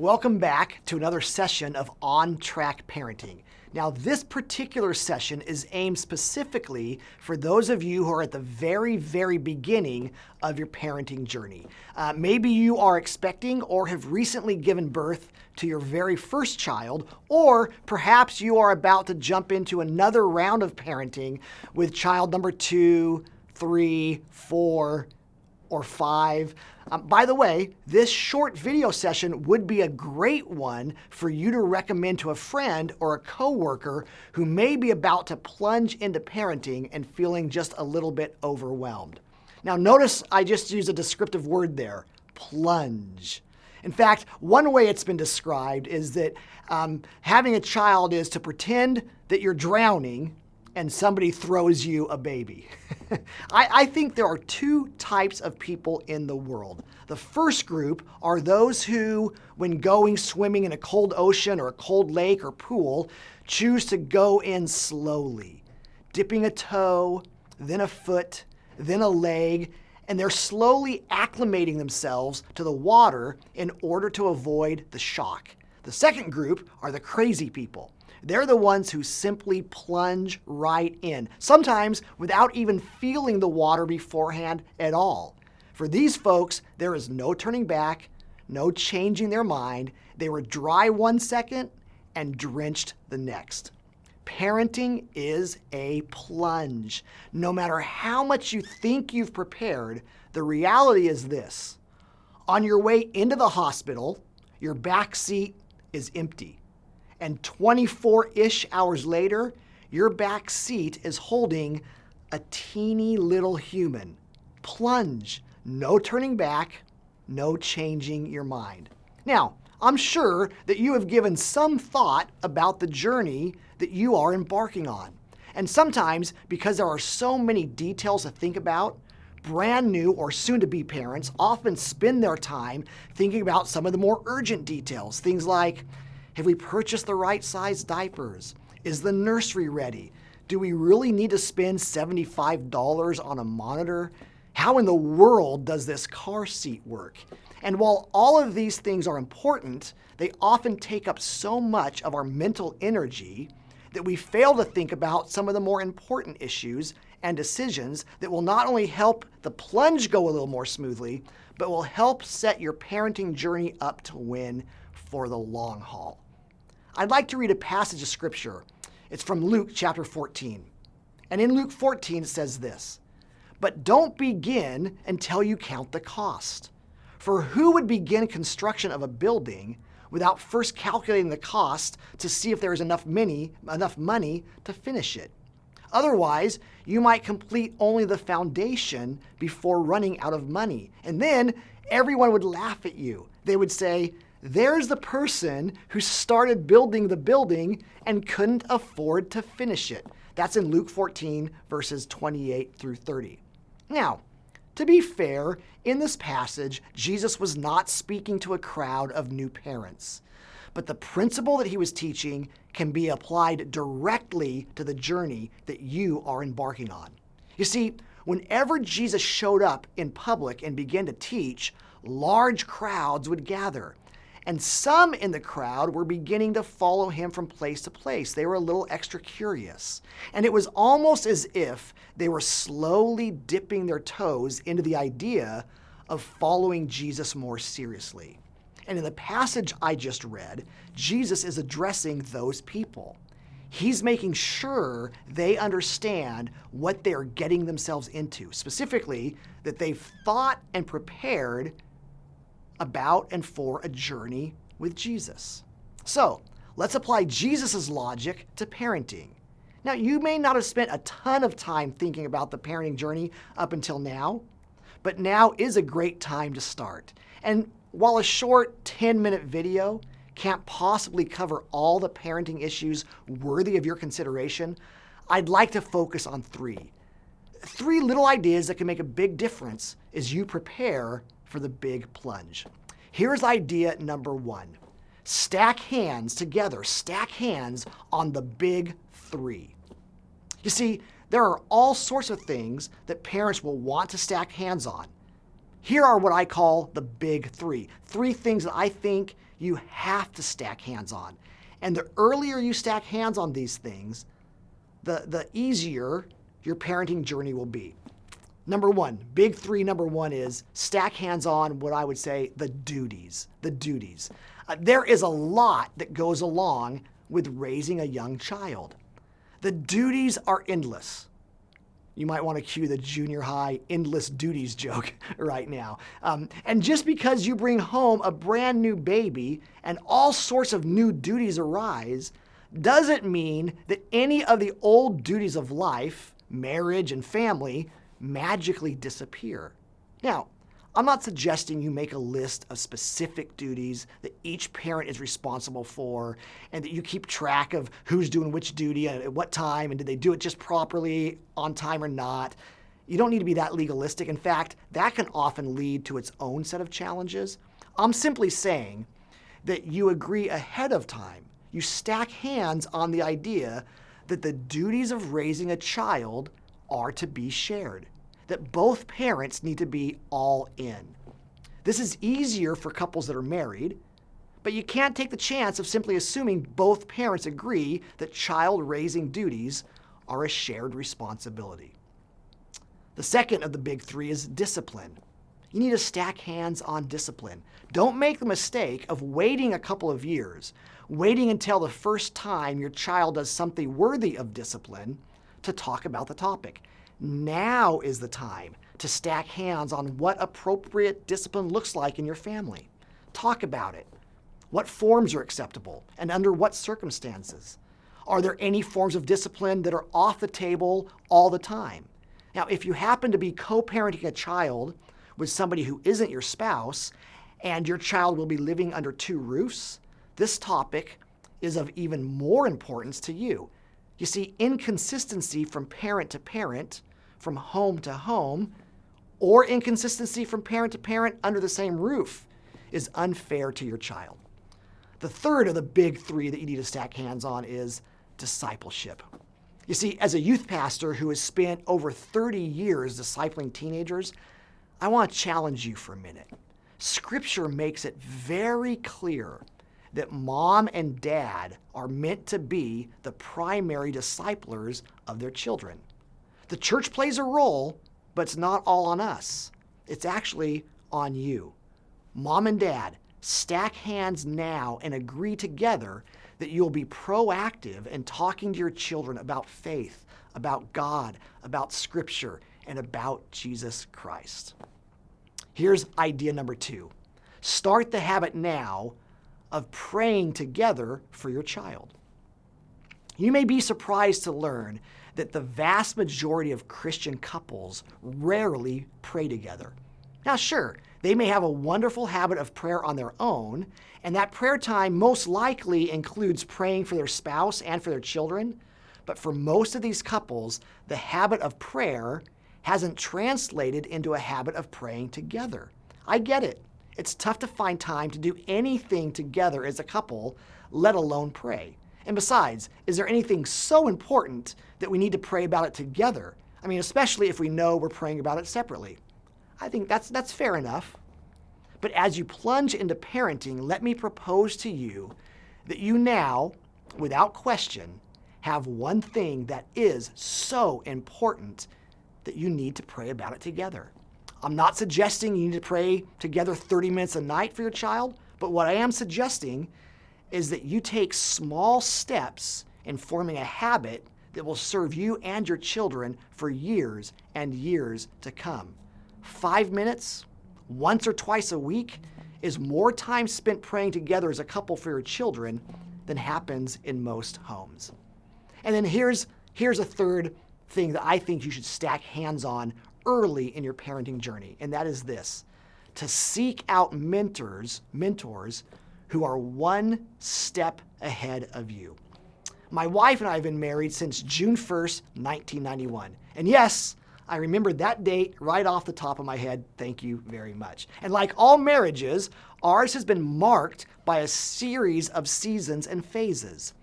Welcome back to another session of On Track Parenting. Now, this particular session is aimed specifically for those of you who are at the very, very beginning of your parenting journey. Maybe you are expecting or have recently given birth to your very first child, or perhaps you are about to jump into another round of parenting with child number 2, 3, 4, or 5. By the way, this short video session would be a great one for you to recommend to a friend or a coworker who may be about to plunge into parenting and feeling just a little bit overwhelmed. Now notice I just used a descriptive word there, plunge. In fact, one way it's been described is that having a child is to pretend that you're drowning and somebody throws you a baby. I think there are two types of people in the world. The first group are those who, when going swimming in a cold ocean or a cold lake or pool, choose to go in slowly, dipping a toe, then a foot, then a leg, and they're slowly acclimating themselves to the water in order to avoid the shock. The second group are the crazy people. They're the ones who simply plunge right in, sometimes without even feeling the water beforehand at all. For these folks, there is no turning back, no changing their mind. They were dry 1 second and drenched the next. Parenting is a plunge. No matter how much you think you've prepared, the reality is this. On your way into the hospital, your back seat is empty. And 24-ish hours later, your back seat is holding a teeny little human. Plunge. No turning back, no changing your mind. Now, I'm sure that you have given some thought about the journey that you are embarking on. And sometimes, because there are so many details to think about, brand new or soon-to-be parents often spend their time thinking about some of the more urgent details. Things like, have we purchased the right size diapers? Is the nursery ready? Do we really need to spend $75 on a monitor? How in the world does this car seat work? And while all of these things are important, they often take up so much of our mental energy that we fail to think about some of the more important issues and decisions that will not only help the plunge go a little more smoothly, but will help set your parenting journey up to win for the long haul. I'd like to read a passage of scripture. It's from Luke chapter 14. And in Luke 14 it says this, "But don't begin until you count the cost. For who would begin construction of a building without first calculating the cost to see if there is enough money to finish it? Otherwise, you might complete only the foundation before running out of money. And then everyone would laugh at you. They would say, 'There's the person who started building the building and couldn't afford to finish it.'" That's in Luke 14, verses 28 through 30. Now, to be fair, in this passage, Jesus was not speaking to a crowd of new parents. But the principle that he was teaching can be applied directly to the journey that you are embarking on. You see, whenever Jesus showed up in public and began to teach, large crowds would gather. And some in the crowd were beginning to follow him from place to place. They were a little extra curious. And it was almost as if they were slowly dipping their toes into the idea of following Jesus more seriously. And in the passage I just read, Jesus is addressing those people. He's making sure they understand what they're getting themselves into, specifically that they've thought and prepared about and for a journey with Jesus. So let's apply Jesus' logic to parenting. Now, you may not have spent a ton of time thinking about the parenting journey up until now, but now is a great time to start. And while a short 10-minute video can't possibly cover all the parenting issues worthy of your consideration, I'd like to focus on three. Three little ideas that can make a big difference as you prepare for the big plunge. Here's idea number one. Stack hands together. Stack hands on the big three. You see, there are all sorts of things that parents will want to stack hands on. Here are what I call the big three. Three things that I think you have to stack hands on. And the earlier you stack hands on these things, the easier your parenting journey will be. Number one, big three, number one is stack hands on what I would say the duties. There is a lot that goes along with raising a young child. The duties are endless. You might want to cue the junior high endless duties joke right now. And just because you bring home a brand new baby and all sorts of new duties arise, doesn't mean that any of the old duties of life, marriage and family, magically disappear. Now, I'm not suggesting you make a list of specific duties that each parent is responsible for and that you keep track of who's doing which duty at what time and did they do it just properly on time or not. You don't need to be that legalistic. In fact, that can often lead to its own set of challenges. I'm simply saying that you agree ahead of time. You stack hands on the idea that the duties of raising a child are to be shared, that both parents need to be all in. This is easier for couples that are married, but you can't take the chance of simply assuming both parents agree that child-raising duties are a shared responsibility. The second of the big three is discipline. You need to stack hands on discipline. Don't make the mistake of waiting a couple of years, waiting until the first time your child does something worthy of discipline to talk about the topic. Now is the time to stack hands on what appropriate discipline looks like in your family. Talk about it. What forms are acceptable and under what circumstances? Are there any forms of discipline that are off the table all the time? Now, if you happen to be co-parenting a child with somebody who isn't your spouse and your child will be living under two roofs, this topic is of even more importance to you. You see, inconsistency from parent to parent, from home to home, or inconsistency from parent to parent under the same roof is unfair to your child. The third of the big three that you need to stack hands on is discipleship. You see, as a youth pastor who has spent over 30 years discipling teenagers, I want to challenge you for a minute. Scripture makes it very clear that mom and dad are meant to be the primary disciplers of their children. The church plays a role, but it's not all on us. It's actually on you. Mom and dad, stack hands now and agree together that you'll be proactive in talking to your children about faith, about God, about Scripture, and about Jesus Christ. Here's idea number 2. Start the habit now of praying together for your child. You may be surprised to learn that the vast majority of Christian couples rarely pray together. Now, sure, they may have a wonderful habit of prayer on their own, and that prayer time most likely includes praying for their spouse and for their children, but for most of these couples, the habit of prayer hasn't translated into a habit of praying together. I get it. It's tough to find time to do anything together as a couple, let alone pray. And besides, is there anything so important that we need to pray about it together? I mean, especially if we know we're praying about it separately. I think that's fair enough. But as you plunge into parenting, let me propose to you that you now, without question, have one thing that is so important that you need to pray about it together. I'm not suggesting you need to pray together 30 minutes a night for your child, but what I am suggesting is that you take small steps in forming a habit that will serve you and your children for years and years to come. 5 minutes, once or twice a week, is more time spent praying together as a couple for your children than happens in most homes. And then here's a third thing that I think you should stack hands on early in your parenting journey, and that is this: to seek out mentors who are one step ahead of you. My wife and I have been married since June 1st, 1991. And yes, I remember that date right off the top of my head. Thank you very much. And like all marriages, ours has been marked by a series of seasons and phases.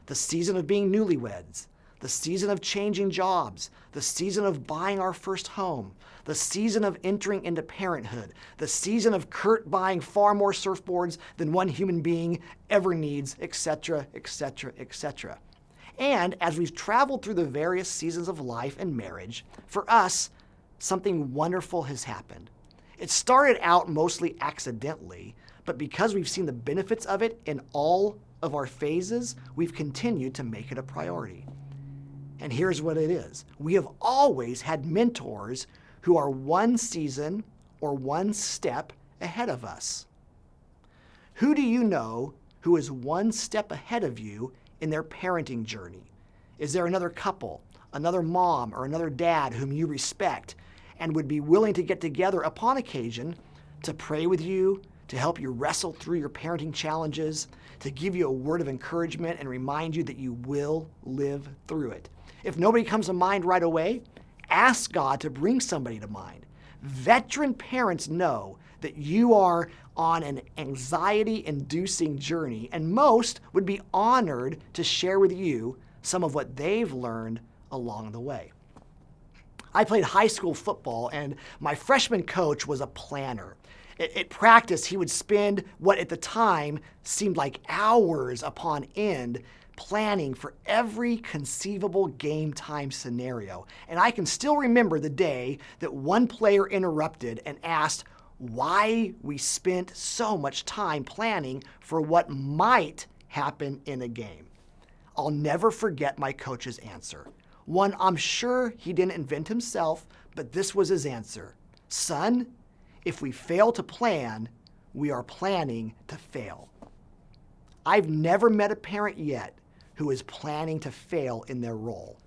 The season of being newlyweds, the season of changing jobs, the season of buying our first home, the season of entering into parenthood, the season of Kurt buying far more surfboards than one human being ever needs, etc., etc., etc. And as we've traveled through the various seasons of life and marriage, for us, something wonderful has happened. It started out mostly accidentally, but because we've seen the benefits of it in all of our phases, we've continued to make it a priority. And here's what it is. We have always had mentors who are one season or one step ahead of us. Who do you know who is one step ahead of you in their parenting journey? Is there another couple, another mom, or another dad whom you respect and would be willing to get together upon occasion to pray with you, to help you wrestle through your parenting challenges, to give you a word of encouragement and remind you that you will live through it? If nobody comes to mind right away, ask God to bring somebody to mind. Veteran parents know that you are on an anxiety-inducing journey, and most would be honored to share with you some of what they've learned along the way. I played high school football, and my freshman coach was a planner. At practice, he would spend what at the time seemed like hours upon end planning for every conceivable game time scenario. And I can still remember the day that one player interrupted and asked why we spent so much time planning for what might happen in a game. I'll never forget my coach's answer. One I'm sure he didn't invent himself, but this was his answer. Son, if we fail to plan, we are planning to fail. I've never met a parent yet who is planning to fail in their role.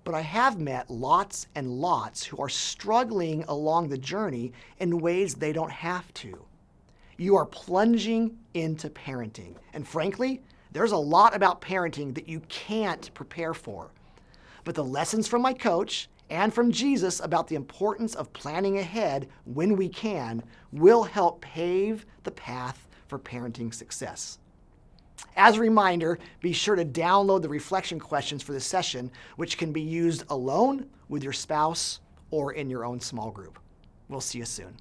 But I have met lots and lots who are struggling along the journey in ways they don't have to. You are plunging into parenting. And frankly, there's a lot about parenting that you can't prepare for. But the lessons from my coach and from Jesus about the importance of planning ahead when we can will help pave the path for parenting success. As a reminder, be sure to download the reflection questions for this session, which can be used alone, with your spouse, or in your own small group. We'll see you soon.